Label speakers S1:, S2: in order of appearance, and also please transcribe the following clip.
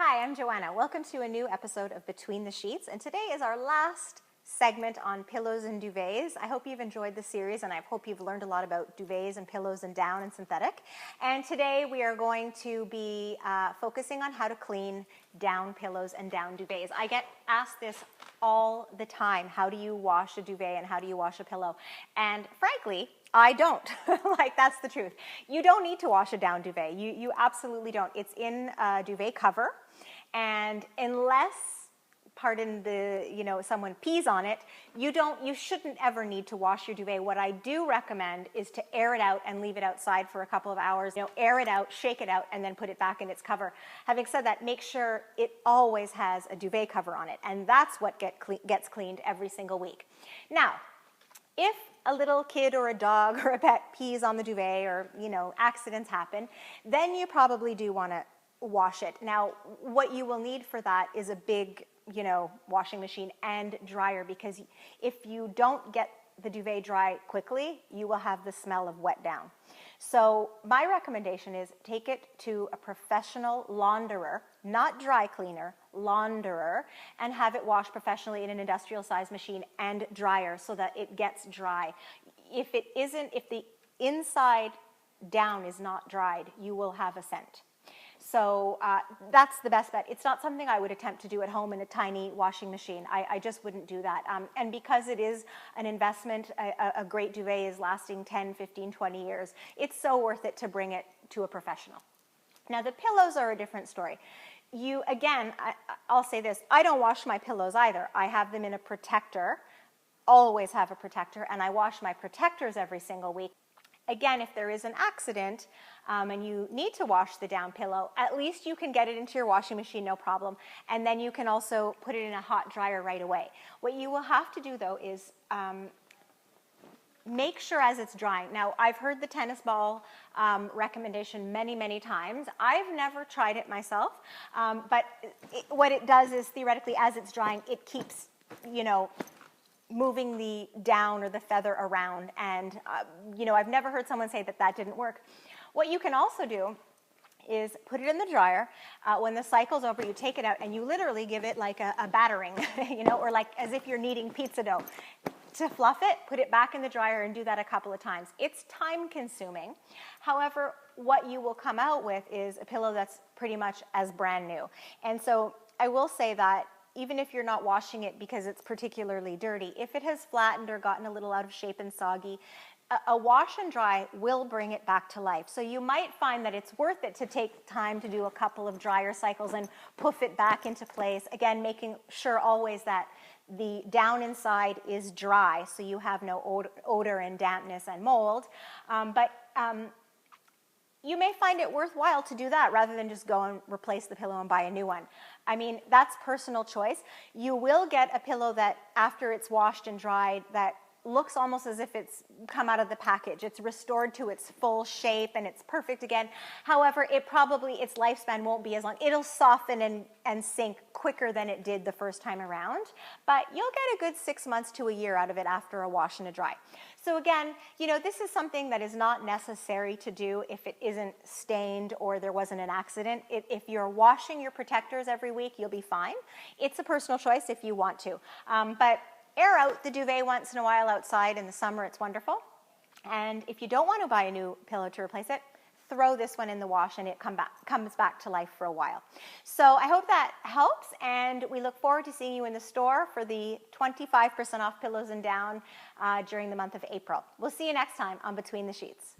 S1: Hi, I'm Joanna. Welcome to a new episode of Between the Sheets, and today is our last segment on pillows and duvets. I hope you've enjoyed the series, and I hope you've learned a lot about duvets and pillows and down and synthetic. And today we are going to be focusing on how to clean down pillows and down duvets. I get asked this all the time. How do you wash a duvet and how do you wash a pillow? And frankly, I don't. Like, that's the truth. You don't need to wash a down duvet. You absolutely don't. It's in a duvet cover, and unless, pardon the, someone pees on it, you shouldn't ever need to wash your duvet. What I do recommend is to air it out and leave it outside for a couple of hours. Air it out, shake it out, and then put it back in its cover. Having said that, make sure it always has a duvet cover on it, and that's what gets cleaned every single week. Now, if a little kid or a dog or a pet pees on the duvet or, accidents happen, then you probably do want to wash it. Now, what you will need for that is a big, washing machine and dryer, because if you don't get the duvet dry quickly, you will have the smell of wet down. So my recommendation is take it to a professional launderer, not dry cleaner, launderer, and have it washed professionally in an industrial size machine and dryer so that it gets dry. If the inside down is not dried, you will have a scent. So that's the best bet. It's not something I would attempt to do at home in a tiny washing machine. I just wouldn't do that. And because it is an investment, a great duvet is lasting 10, 15, 20 years. It's so worth it to bring it to a professional. Now, the pillows are a different story. I'll say this, I don't wash my pillows either. I have them in a protector, always have a protector, and I wash my protectors every single week. Again, if there is an accident and you need to wash the down pillow, at least you can get it into your washing machine, no problem. And then you can also put it in a hot dryer right away. What you will have to do, though, is make sure as it's drying. Now, I've heard the tennis ball recommendation many, many times. I've never tried it myself, but what it does is, theoretically, as it's drying, it keeps, moving the down or the feather around. And, I've never heard someone say that didn't work. What you can also do is put it in the dryer. When the cycle's over, you take it out and you literally give it like a battering, or like as if you're kneading pizza dough. To fluff it, put it back in the dryer and do that a couple of times. It's time consuming. However, what you will come out with is a pillow that's pretty much as brand new. And so I will say that even if you're not washing it because it's particularly dirty, if it has flattened or gotten a little out of shape and soggy, a wash and dry will bring it back to life. So you might find that it's worth it to take time to do a couple of dryer cycles and poof it back into place. Again, making sure always that the down inside is dry so you have no odor and dampness and mold. You may find it worthwhile to do that rather than just go and replace the pillow and buy a new one. I mean, that's personal choice. You will get a pillow that, after it's washed and dried, that looks almost as if it's come out of the package. It's restored to its full shape and it's perfect again. However, its lifespan won't be as long. It'll soften and sink quicker than it did the first time around, but you'll get a good 6 months to a year out of it after a wash and a dry. So again, this is something that is not necessary to do if it isn't stained or there wasn't an accident. If you're washing your protectors every week, you'll be fine. It's a personal choice if you want to. But air out the duvet once in a while outside. In the summer, it's wonderful. And if you don't want to buy a new pillow to replace it, throw this one in the wash and it comes back to life for a while. So I hope that helps, and we look forward to seeing you in the store for the 25% off pillows and down during the month of April. We'll see you next time on Between the Sheets.